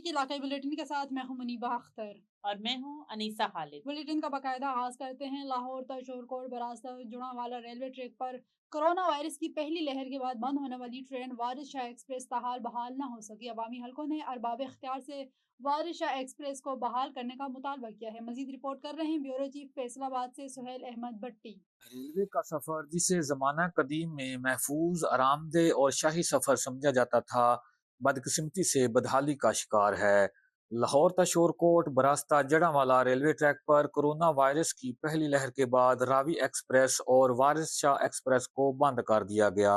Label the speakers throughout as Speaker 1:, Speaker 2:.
Speaker 1: की इलाकाई बुलेटिन के साथ मैं हूं मुनीबा अख्तर
Speaker 2: और मैं हूं अनीसा खालिद।
Speaker 1: बुलेटिन का बाकायदा आगाज करते हैं। लाहौर तशोरकोट बरास्ता जुड़ांवाला रेलवे ट्रैक पर कोरोना वायरस की पहली लहर के बाद बंद होने वाली ट्रेन वारिस शाह एक्सप्रेस ताहाल बहाल न हो सकी। अवामी हलकों ने अरबाब इख्तियार से वारिस शाह एक्सप्रेस को बहाल करने का मुतालबा किया है। मजीद रिपोर्ट कर रहे हैं ब्यूरो चीफ फैसलाबाद से सुहेल अहमद भट्टी।
Speaker 3: रेलवे का सफर जिसे जमाना कदीम में महफूज, आरामदेह और शाही सफर समझा जाता था, बदकिस्मती से बदहाली का शिकार है। लाहौर तशोरकोट बरास्ता जड़ांवाला रेलवे ट्रैक पर कोरोना वायरस की पहली लहर के बाद रावी एक्सप्रेस और वारिस शाह एक्सप्रेस को बंद कर दिया गया।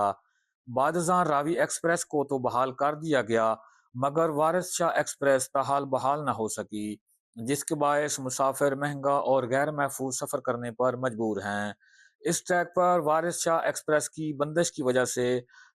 Speaker 3: बादशाह रावी एक्सप्रेस को तो बहाल कर दिया गया, मगर वारिस शाह एक्सप्रेस ताहाल बहाल न हो सकी, जिसके बायस मुसाफिर महंगा और गैर महफूज सफर करने पर मजबूर हैं। इस ट्रैक पर वारिस शाह एक्सप्रेस की बंदिश की वजह से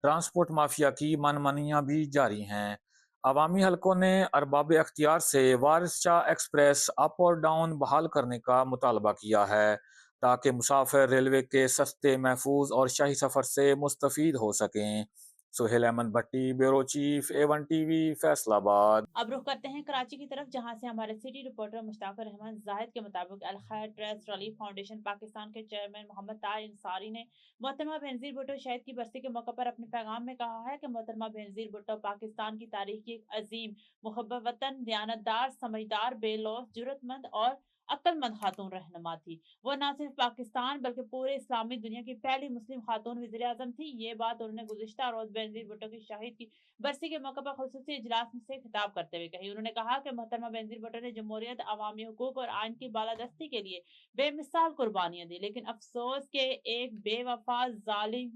Speaker 3: ट्रांसपोर्ट माफिया की मनमानियां भी जारी हैं। अवामी हलकों ने अरबाब अख्तियार से वारिस शाह एक्सप्रेस अप और डाउन बहाल करने का मुतालबा किया है, ताकि मुसाफिर रेलवे के सस्ते, महफूज और शाही सफर से मुस्तफीद हो सकें। Suhail Ahmed Bhatti, bureau chief, A1 TV, Faisalabad.
Speaker 2: अब रुख करते हैं कराची की तरफ, जहां से हमारे सिटी रिपोर्टर मुश्ताक रहमान जाहिद के मुताबिक अल खैर ट्रस्ट रिलीफ फाउंडेशन पाकिस्तान के चेयरमैन मोहम्मद ताज इंसारी ने मोहतरमा बेनजीर भुट्टो शहीद की बरसी के मौके पर अपने पैगाम में कहा है कि मोहतरमा बेनजीर भुट्टो पाकिस्तान की तारीख की एक अजीम, मुहब्बत वतन, दयानतदार, समझदार, बेलौस, जुर्रतमंद और अक्लमंद खातून रहनुमा थी। वो न सिर्फ पाकिस्तान बल्कि पूरे इस्लामी दुनिया की पहली मुस्लिम खातून वज़ीर आज़म थी। ये बात उन्होंने गुज़िश्ता रोज बेनजीर भुट्टो की शहीद की बरसी के मौके पर खुसूसी इजलास से खिताब करते हुए कही। उन्होंने कहा कि मोहतरमा बेनजीर भुट्टो ने जमहूरियत, अवामी हुकूक और आइन की बालादस्ती के लिए बेमिसाल कुर्बानियां दी, लेकिन अफसोस के एक बेवफा, जालिम,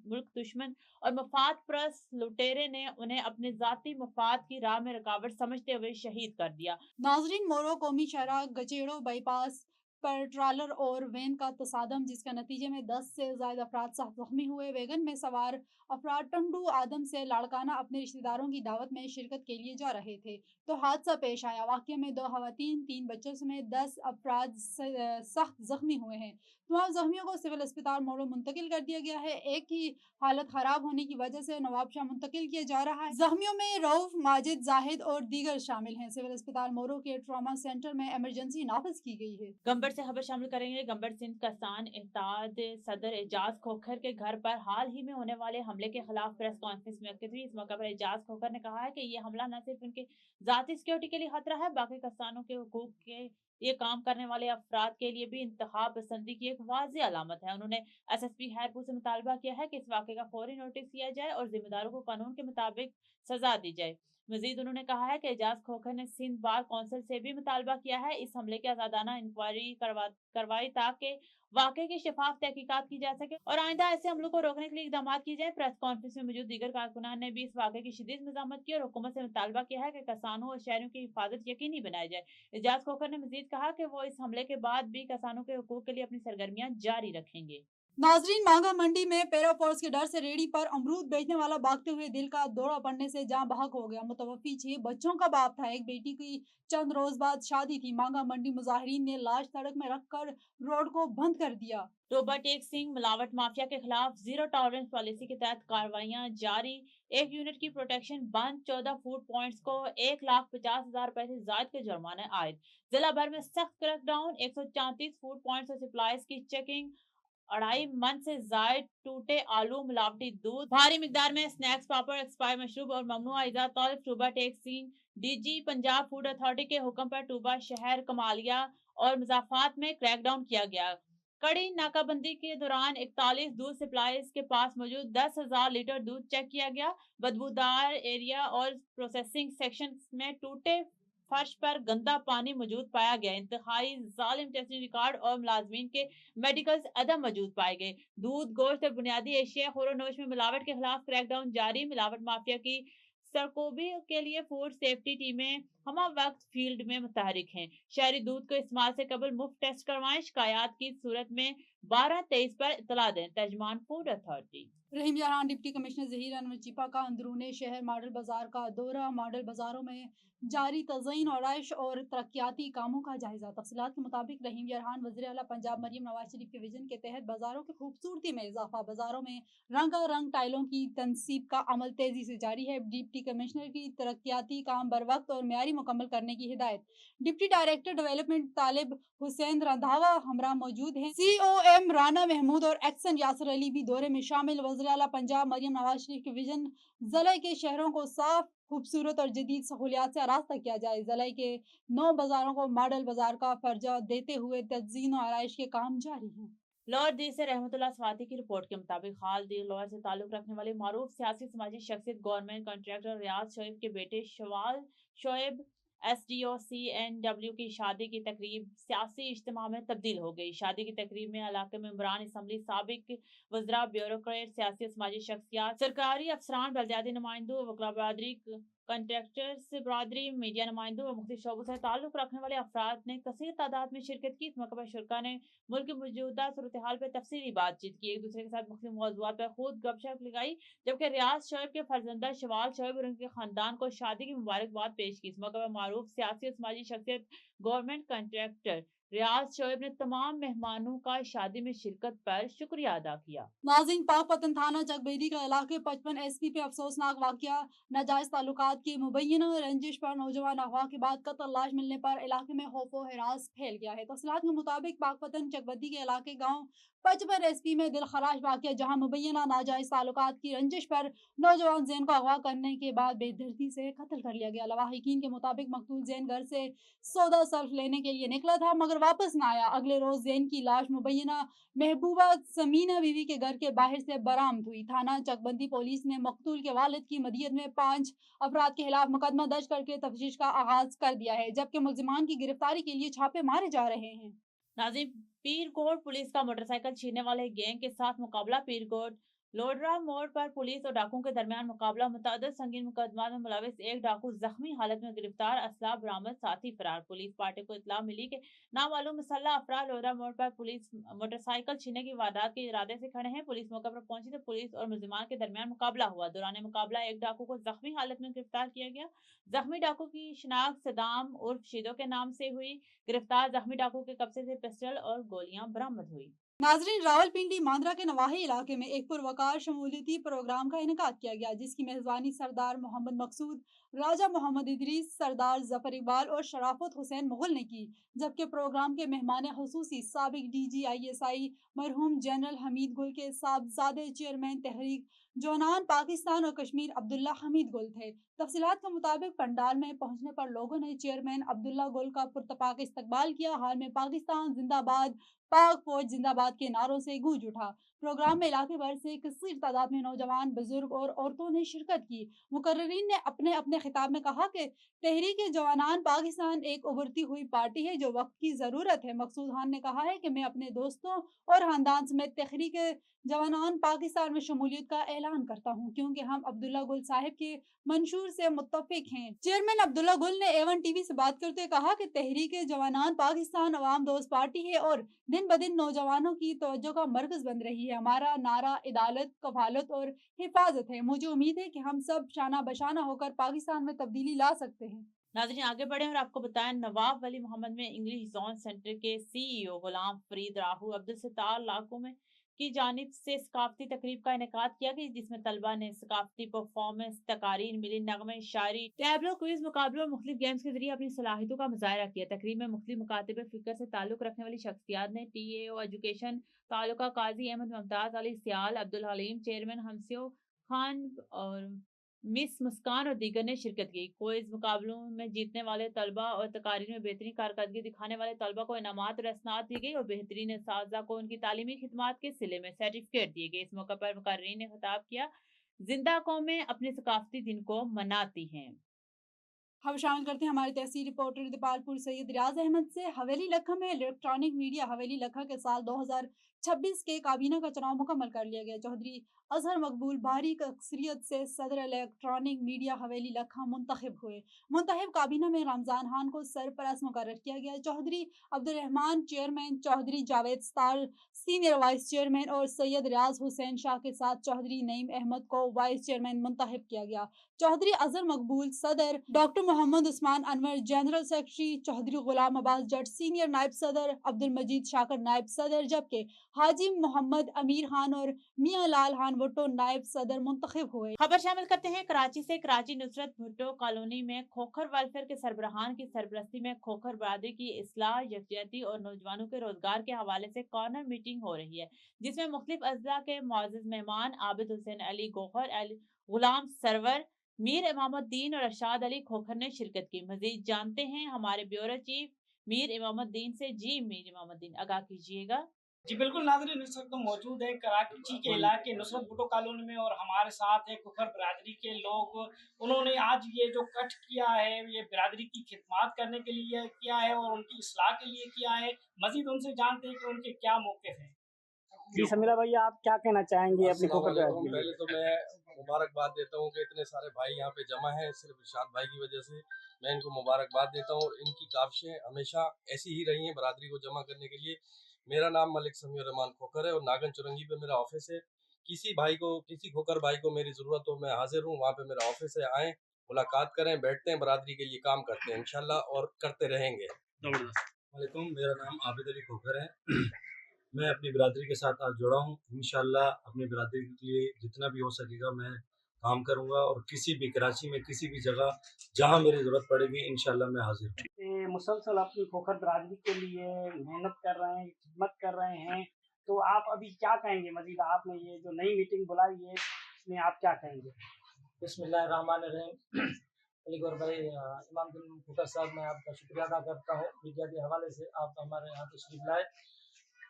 Speaker 2: मुल्क दुश्मन और मफाद परस्त लुटेरे ने उन्हें अपने जाती मफाद की राह में रुकावट समझते हुए शहीद कर दिया।
Speaker 1: नाजरीन, मोरो कौमी शहरा गचेड़ो बाईपास पर ट्रालर और वैन का तसादम, जिसका नतीजे में 10 से ज्यादा अफराद जख्मी हुए। वैगन में सवार अफराद टंडू आदम से लाड़काना अपने रिश्तेदारों की दावत में शिरकत के लिए जा रहे थे तो हादसा पेश आया। वाक़ये में 2 खवातीन, 3 बच्चों समेत 10 अफराद सख्त जख्मी हुए हैं। तमाम जख्मियों को सिविल अस्पताल मोरो मुंतकिल कर दिया गया है। एक की हालत खराब होने की वजह से नवाबशाह मुंतकिल किया जा रहा है। जख्मियों में रऊफ, माजिद, जाहिद और दीगर शामिल हैं। सिविल अस्पताल मोरो के ट्रॉमा सेंटर में इमरजेंसी नाफिज की गई है।
Speaker 2: गंबर से खबर शामिल करेंगे। गंबर सिंध कसान इत्तेहाद सदर एजाज खोखर के घर पर हाल ही में होने वाले हमले के खिलाफ प्रेस कॉन्फ्रेंस मुनक्किद हुई। इस मौके पर एजाज खोखर ने कहा है कि ये हमला न सिर्फ उनके जाती सिक्योरिटी के लिए खतरा है, बाकी किसानों के हुकूक के ये काम करने वाले अफराद के लिए भी इंतखा पसंदी की एक वाज़ेह अलामत है। उन्होंने SSP हैरपुर से मुतालबा किया है कि इस वाक़े का फौरी नोटिस किया जाए और जिम्मेदारों को कानून के मुताबिक सजा दी जाए। मजीद उन्होंने कहा है कि एजाज खोखर ने सिंध बार कौंसिल से भी मुतालबा किया है इस हमले की आजादाना इंक्वायरी करवाई ताकि वाकई की शफाफ तहकीकात की जा सके और आइंदा ऐसे हमलों को रोकने के लिए इकदाम किए जाए। प्रेस कॉन्फ्रेंस में मौजूद दीगर कारकुनान ने भी इस वाक़े की शदीद मज़म्मत की और हुकूमत से मुतालबा किया है कि किसानों और शहरों की हिफाजत यकीनी बनाई जाए। एजाज खोखर ने मजीद कहा कि वो इस हमले के बाद भी किसानों के हुकूक के लिए अपनी सरगर्मियां जारी रखेंगे।
Speaker 1: नाजरीन, मांगा मंडी में पैराफोर्स के डर से रेडी पर अमरूद बेचने वाला भागते हुए दिल का दौरा पड़ने से जान बहक हो गया। मुतवफी 6 बच्चों का बाप था। एक बेटी की चंद रोज बाद शादी थी। मांगा मंडी मुजाहिरीन ने लाश सड़क में रखकर रोड को बंद कर दिया।
Speaker 2: टोबा टेक सिंह मिलावट माफिया के खिलाफ जीरो टॉलरेंस पॉलिसी के तहत कार्रवाइयां जारी। 1 यूनिट की प्रोटेक्शन बंद। 14 फूड पॉइंट्स को 1,50,000 रुपए से ज्यादा के जुर्माने आयद। जिला भर में सख्त क्रैकडाउन। 134 फूड पॉइंट्स और सप्लाईज की चेकिंग। 2.5 मन से जायद टूटे आलू, मिलावटी दूध, भारी मिकदार में स्नैक्स, पापड़, एक्सपायर मशरूब और ममनुआ अज़ा तौल। Toba Tek Singh DG Punjab food authority के हुक्म पर टूबा शहर, कमालिया और मुजाफात में क्रैकडाउन किया गया। कड़ी नाकाबंदी के दौरान 41 दूध सप्लाईज के पास मौजूद 10,000 लीटर दूध चेक किया गया। बदबूदार एरिया और प्रोसेसिंग सेक्शन में टूटे फर्श पर गंदा पानी मौजूद पाया गया। इंतहाई जालिम टेस्टिंग रिकॉर्ड और मुलाजमीन के मेडिकल्स अदम मौजूद पाए गए। दूध, गोश्त और बुनियादी एशिया खोरोनोश में मिलावट के खिलाफ क्रैकडाउन जारी। मिलावट माफिया की सरकोबी के लिए फूड सेफ्टी टीमें हमा वक्त फील्ड में मुतहरिक हैं। शहरी दूध को इस्तेमाल से कबल मुफ्त टेस्ट करवाएं। शिकायत की सूरत में 12-23 पर इतला दें। तर्जमान फूड अथॉरिटी।
Speaker 1: रहीम यारान डिप्टी कमिश्नर जहीर अनवर चिपा का अंदरूनी शहर मॉडल बाजार का दौरा। मॉडल बाजारों में जारी तज़यीन आराइश और तरक्याती कामों का जायजा। तफसीलात के मुताबिक रहीम यरहान वज़ीर आला पंजाब मरियम नवाज शरीफ के विजन के तहत बाजारों की खूबसूरती में इजाफा। बाजारों में रंगारंग टाइलों की तनसीब का अमल तेजी से जारी है। डिप्टी कमिश्नर की तरक्याती काम बर वक्त और म्यारी मुकम्मल करने की हिदायत। डिप्टी डायरेक्टर डेवलपमेंट तालिब हुसैन रंधावा हमरा मौजूद हैं। COM राना महमूद और एक्सन यासर अली भी दौरे में शामिल। वज़ीर आला पंजाब मरियम नवाज शरीफ के विजन ज़िले के शहरों को साफ, खूबसूरत और जदीद सहूलियात से आरास्ता किया जाए। ज़िले के 9 बाजारों को मॉडल बाजार का फर्जा देते हुए तज़यीन और आराइश के काम जारी हैं।
Speaker 2: लाहौर दी से रहमतुल्लाह स्वाति की रिपोर्ट के मुताबिक हाल दी लाहौर से ताल्लुक रखने वाले मारूफ सियासी समाजी शख्सियत गवर्नमेंट कॉन्ट्रैक्टर रियाज शोएब के बेटे शवाल शोएब SDO CNW की शादी की तकरीब सियासी इज्तिमा में तब्दील हो गई। शादी की तकरीब में इलाके में मेंबरान असम्बली, साबिक वज़रा, ब्यूरोक्रेट, सियासी समाजी शख्सियात, सरकारी अफसरान, बल्दियाती नुमाइंदों, वकला बरादरी, कंट्रैक्टर्स बरादरी, मीडिया नुमाइंदों और मुख्तलिफ शोबों से ताल्लुक रखने वाले अफराद ने कसीर तादाद में शिरकत की। इस मौके पर शुरका ने मुल्क की मौजूदा सूरत हाल पर तफसीली बातचीत की, एक दूसरे के साथ मुख्तलिफ मौज़ूआत पर खूब गपशप लगाई, जबकि रियाज शोएब के फर्जंदा शवाल शोएब और उनके खानदान को शादी की मुबारकबाद पेश की। इस मौके पर मारूफ सियासी और समाजी शख्सियत गवर्नमेंट कॉन्ट्रैक्टर रियाज शोएब ने तमाम मेहमानों का शादी में शिरकत पर शुक्रिया अदा किया।
Speaker 1: नाज़रीन, पाकपतन थाना चकबेदी का इलाके 55 SP पे अफसोसनाक वाकया। नाजायज ताल्लुकात की मुबैना रंजिश पर नौजवान अगवा के बाद कत्ल लाश मिलने पर इलाके में खौफो हिरास फैल गया है। तफसीलात के मुताबिक पाकपतन चकबदी के इलाके गाँव 55 SP में दिलखराश वाकया, जहाँ मुबैना नाजायज ताल्लुकात की रंजिश पर नौजवान जैन को अगवा करने के बाद बेदर्दी से कत्ल कर लिया गया। लवाहिकीन के मुताबिक मकतूल जैन घर से सौदा सर्फ लेने के लिए निकला था मगर वापस न आया। अगले रोज जैन की लाश मुबैना महबूबा समीना बीवी के घर के बाहर से बरामद हुई। थाना चकबंदी पुलिस ने मकतूल के वालिद की मदीयत में 5 अफराद के खिलाफ मुकदमा दर्ज करके तफ्तीश का आगाज कर दिया है, जबकि मुलजिमान की गिरफ्तारी के लिए छापे मारे जा रहे हैं।
Speaker 2: नाज़रीन, पीरकोट पुलिस का मोटरसाइकिल छीनने वाले गैंग के साथ मुकाबला। पीरकोट लोडरा मोड़ पर पुलिस और डाकुओं के दरमियान मुकाबला। मुतअद्दिद संगीन मुकदमा में मुलविस एक डाकू जख्मी हालत में गिरफ्तार, असला बरामद, साथी फरार। पुलिस पार्टी को इत्तला मिली कि नामालूम मुसल्लह अफराद लोडरा मोड़ पर पुलिस मोटरसाइकिल छीनने की वारदात के इरादे से खड़े हैं। पुलिस मौके पर पहुंची तो पुलिस और मुलजिमान के दरमियान मुकाबला हुआ। दौरान मुकाबला एक डाकू को जख्मी हालत में गिरफ्तार किया गया। जख्मी डाकू की शिनाख्त सदाम उर्फ शिदो के नाम से हुई। गिरफ्तार जख्मी डाकू के कब्जे से पिस्टल और गोलियां बरामद हुई।
Speaker 1: नाजरीन, रावलपिंडी मांद्रा के नवाही इलाके में एक पुरवकार शमूलियती प्रोग्राम का इनेकाद किया गया, जिसकी मेजबानी सरदार मोहम्मद मकसूद, राजा मोहम्मद इदरीस, सरदार जफर इकबाल और शराफत हुसैन मुगल ने की। जबकि प्रोग्राम के मेहमान खुसूसी साबिक DG ISI मरहूम जनरल हमीद गुल के साहबजादे चेयरमैन तहरीक जोनान पाकिस्तान और कश्मीर अब्दुल्ला हमीद गुल थे। तफसीलात के मुताबिक पंडाल में पहुंचने पर लोगों ने चेयरमैन अब्दुल्ला गुल का पुरतपाक इस्तकबाल किया। हाल में पाकिस्तान जिंदाबाद, पाक फौज जिंदाबाद के नारों से गूंज उठा। प्रोग्राम में इलाके भर से कसीर तादाद में नौजवान, बुजुर्ग और औरतों ने शिरकत की। मुकर्रिरीन ने अपने अपने खिताब में कहा कि तहरीक जवानान पाकिस्तान एक उभरती हुई पार्टी है जो वक्त की ज़रूरत है। मकसूद खान ने कहा है कि मैं अपने दोस्तों और खानदान समेत तहरीक जवानान पाकिस्तान में शमूलियत का ऐलान करता हूँ, क्योंकि हम अब्दुल्ला गुल साहिब के मंशूर से मुत्तफिक हैं। चेयरमैन अब्दुल्ला गुल ने A1 TV से बात करते हुए कहा कि तहरीक जवानान पाकिस्तान अवाम दोस्त पार्टी है और दिन ब दिन नौजवानों की तवज्जो का मरकज बन रही है। हमारा नारा अदालत, कफालत और हिफाजत है। मुझे उम्मीद है कि हम सब शाना बशाना होकर पाकिस्तान में तब्दीली ला सकते हैं।
Speaker 2: नाज़रीन, आगे बढ़े और आपको बताएं, नवाब वली मोहम्मद में इंग्लिश जोन सेंटर के CEO गुलाम फरीद राहू अब्दुल सत्तार लाखों में की जानिब से सकाफती तकरीब का इनेकाद किया गया, जिसमें तलबा ने सकाफती परफॉर्मेंस, तकारीर, मिली नगमे, शायरी, टैबलो, क्विज मुकाबलों और मुख्तलिफ गेम्स के जरिए अपनी सलाहियतों का मुजाहरा किया। तकरीब में मुख्तलिफ मुकातिब फिक्र से ताल्लुक रखने वाली शख्सियात ने TAO एजुकेशन तालुका काजी अहमद मुमताज अली सियाल, अब्दुल हलीम, चेयरमैन हमसियो खान और मिस मुस्कान और दीगर ने शिरकत की। क्विज मुकाबलों में जीतने वाले तलबा और तकारीर में बेहतरीन कारकर्दगी दिखाने वाले तलबा को इनामात और असनाद दी गई और बेहतरीन असातिज़ा को उनकी तालीमी खिदमात के सिले में सर्टिफिकेट दिए गए। इस मौके पर मुकर्रीरीन ने खिताब किया, जिंदा कौमें अपने सकाफती दिन को मनाती हैं।
Speaker 1: हम शामिल करते हैं हमारे तहसील रिपोर्टर दीपालपुर सैयद रियाज अहमद से। हवेली लखा में इलेक्ट्रॉनिक मीडिया हवेली लखा के साल 26 के काबीना का चुनाव मुकम्मल कर लिया गया। चौधरी अजहर मकबूल भारी अक्सरियत से सदर इलेक्ट्रॉनिक मीडिया हवेली लखा मुंतखब हुए। मुंतखब काबीना में रमजान खान को सरपरस्त मुकर्रर किया गया। चौधरी अब्दुर्रहमान चेयरमैन, चौधरी जावेद स्टार सीनियर वाइस चेयरमैन और सैयद रियाज हुसैन शाह के साथ चौधरी नईम अहमद को वाइस चेयरमैन मुंतखब किया गया। चौधरी अजहर मकबूल सदर, doctor Muhammad Usman Anwar general secretary, Chaudhry Ghulam Abbas Jat senior नायब सदर, अब्दुल मजीद शाकर नायब सदर, जबकि हाजी मोहम्मद अमीर खान और मियां लाल खान भुट्टो नायब सदर मुंतखब हुए।
Speaker 2: खबर शामिल करते हैं कराची से। कराची नुसरत भुट्टो कॉलोनी में खोखर वेलफेयर के सरबराहान की सरबरस्ती में खोखर बरादरी की इस्लाह, यकजहती और नौजवानों के रोजगार के हवाले से कॉर्नर मीटिंग हो रही है, जिसमें मुख्तलिफ अजला के मुअज़्ज़ज़ मेहमान आबिद हुसैन अली गोहर, गुलाम सरवर, मीर इमामुद्दीन और अरशाद अली खोखर ने शिरकत की। मजीद जानते हैं हमारे ब्यूरो चीफ मीर इमामुद्दीन से। जी मीर इमामुद्दीन, आगाह कीजिएगा।
Speaker 4: जी बिल्कुल नाज़रीन, इस वक्त मौजूद है कराची के इलाके नुसरत भुट्टो कॉलोनी में और हमारे साथ है खोखर बिरादरी के लोग। उन्होंने आज ये जो कट किया है ये बिरादरी की खिदमत करने के लिए किया है और उनकी इस्लाह के लिए किया है। मजीद उनसे जानते हैं कि उनके क्या मौक़िफ़ हैं।
Speaker 5: जी समीरा भैया, आप क्या कहना चाहेंगे अपनी खोखर बिरादरी के लिए?
Speaker 6: पहले तो मैं मुबारकबाद देता हूँ कि इतने सारे भाई यहाँ पे जमा हैं, सिर्फ इरशाद भाई की वजह से मैं इनको मुबारकबाद देता हूँ। इनकी काविशें हमेशा ऐसी ही रही हैं बिरादरी को जमा करने के लिए। मेरा नाम मलिक समीउर रहमान खोखर है और नागन चुरंगी पे मेरा ऑफिस है। किसी भाई को, किसी खोखर भाई को मेरी ज़रूरत हो, मैं हाजिर हूँ। वहाँ पे मेरा ऑफिस है, आएँ, मुलाकात करें, बैठते हैं, बिरादरी के लिए काम करते हैं इंशाल्लाह और करते रहेंगे। वालेकुम, मेरा नाम आबिद अली खोखर है। मैं अपनी बिरादरी के साथ आज जुड़ा हूँ। इंशाल्लाह अपनी बिरादरी के लिए जितना भी हो सकेगा मैं काम करूँगा और किसी भी कराची में किसी भी जगह जहाँ मेरी ज़रूरत पड़ेगी इंशाल्लाह मैं हाजिर हूँ।
Speaker 5: ये मुसलसल अपनी खोखर बिरादरी के लिए मेहनत कर रहे हैं, खिदमत कर रहे हैं, तो आप अभी क्या कहेंगे? मजीद आपने ये जो नई मीटिंग बुलाई है इसमें आप क्या कहेंगे?
Speaker 7: बिस्मिल्लाहिर्रहमानिर्रहीम। अली गौर भाई, इमामुद्दीन खोखर साहब, मैं आपका शुक्रिया अदा करता हूँ मीडिया के हवाले से आप हमारे यहाँ तशरीफ लाए।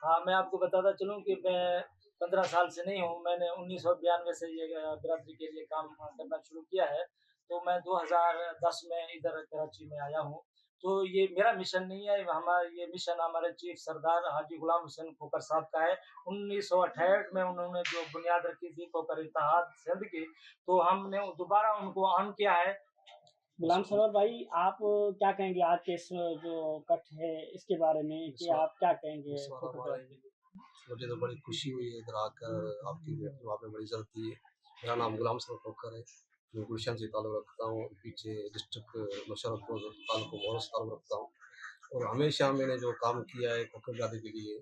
Speaker 7: हाँ, मैं आपको बताता चलूँ कि मैं 15 साल से नहीं हूँ, मैंने 1992 से ये बिरादरी के लिए काम करना शुरू किया है। तो मैं 2010 में इधर कराची में आया हूँ। तो ये मेरा मिशन नहीं है, ये मिशन हमारे चीफ सरदार हाजी गुलाम हुसैन खोखर साहब का है। 1968 में उन्होंने जो बुनियाद रखी थी खोखर इत्तेहाद सिंध की, तो हमने दोबारा उनको ऑन किया है।
Speaker 5: गुलाम सरवर भाई, आप क्या कहेंगे आज के इस जो कट है इसके बारे में, कि आप क्या कहेंगे?
Speaker 6: मुझे तो बड़ी खुशी हुई है इधर आकर, आपकी वहाँ पे बड़ी इज्जत दी है। मेरा नाम गुलाम सरवर खोखर है, मैं गुलशन से ताल्लुक़ रखता हूँ, पीछे डिस्ट्रिक्ट मुशर्रफपुर तालुक़ मोहर से ताल्लुक़ रखता हूँ और हमेशा मैंने जो काम किया है खोखर बिरादरी के लिए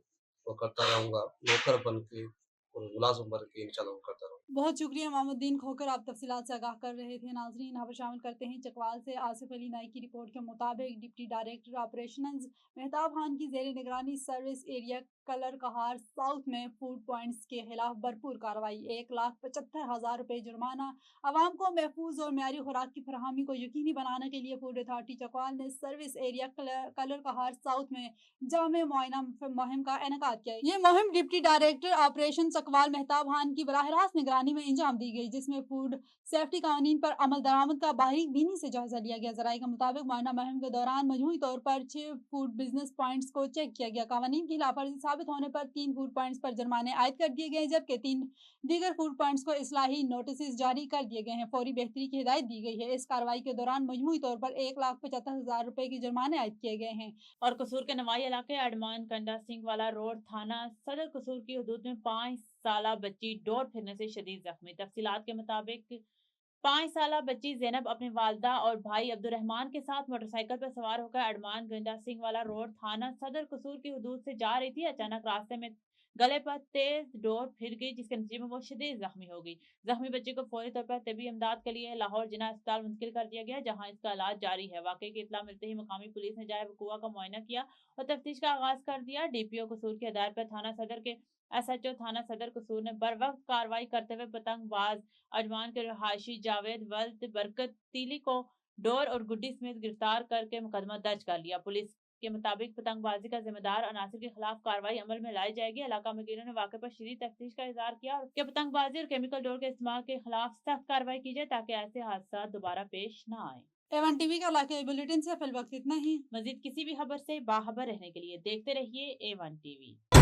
Speaker 6: वो करता रहूँगा, नौकर बन के और मुलाजिम बन के इंशाल्लाह करता रहूँगा।
Speaker 1: बहुत शुक्रिया इमामुद्दीन खोखर, आप तफसीलात से आगाह कर रहे थे। नाजरीन, यहाँ पर शामिल करते हैं चकवाल से आसिफ अली नाइक की रिपोर्ट के मुताबिक deputy director operations Mehtab Khan की जेर निगरानी service area Kallar Kahar south में फूड पॉइंट्स के खिलाफ भरपूर कार्रवाई। 1,75,000 रुपये जुर्माना। आवाम को महफूज और म्यारी खुराक की फराहमी को यकीनी बनाने के लिए फूड अथॉरिटी चकवाल ने service area Kallar Kahar south में जामे मुआयना मुहिम का इनेकाद किया। ये मुहिम deputy director operation Chakwal Mehtab Khan की बराह रास्त निगरानी में इंजाम दी गई, जिसमें फूड सेफ्टी कानून पर अमल दरामद का बारीक बीनी से जायजा लिया गया। जराये के मुताबिक मुआयना मुहिम के दौरान मजमूई तौर पर 6 फूड बिजनेस पॉइंट्स को चेक किया गया। कानून की लापरवाही साबित होने पर 3 फूड पॉइंट्स पर जुर्माने आयद कर दिए गए, जबकि 3 दीगर फूड पॉइंट्स को इस्लाही नोटिस जारी कर दिए गए हैं। फौरी बेहतरी की हिदायत दी गई है। इस कार्रवाई के दौरान मजमूई तौर पर 1,75,000 रुपए की जुर्माने आयद किए गए हैं।
Speaker 2: और कसूर के नवाई इलाके अडमान कंडा सिंह वाला रोड थाना सदर कसूर की हदूद में 5 साला बच्ची डोर फिरने से शदीद जख्मी। तफसीलात के मुताबिक 5 साला बच्ची ज़ैनब अपने वालदा और भाई अब्दुर्रहमान के साथ मोटरसाइकिल पर सवार होकर अडमान गंडा सिंह वाला रोड थाना सदर कसूर की हदूद से जा रही थी। अचानक रास्ते में गले पर तेज डोर फिर गई, जिसके नतीजे में वो शदीद जख्मी हो गई। जख्मी बच्ची को फौरी तौर पर तबी इमदाद के लिए लाहौर जिना अस्पताल मुंतकिल कर दिया गया, जहां इसका इलाज जारी है। वाकई की इत्तला मिलते ही मकामी पुलिस ने जाए वकुआ का मुआयना किया और तफ्तीश का आगाज कर दिया। डीपीओ कसूर की हदायत पर थाना सदर के SHO थाना सदर कसूर ने बर वक्त कार्रवाई करते हुए पतंगबाज अजमान के रहायशी जावेद वल्द बरकत तीली को डोर और गुड्डी समेत गिरफ्तार करके मुकदमा दर्ज कर लिया। पुलिस के मुताबिक पतंगबाजी का जिम्मेदार अनासिर के खिलाफ कार्रवाई अमल में लाई जाएगी। इलाका वकीलों ने वाक़े पर शदीद तफ्तीश का इज़हार किया और कि पतंगबाजी और केमिकल डोर के इस्तेमाल के खिलाफ सख्त कार्रवाई की जाए ताकि ऐसे हादसा दोबारा पेश न आए।
Speaker 1: A1 टीवी का इलाके बुलेटिन से फिल वक्त इतना ही।
Speaker 2: मजीद किसी भी खबर से बाखबर रहने के लिए देखते रहिए A1 TV।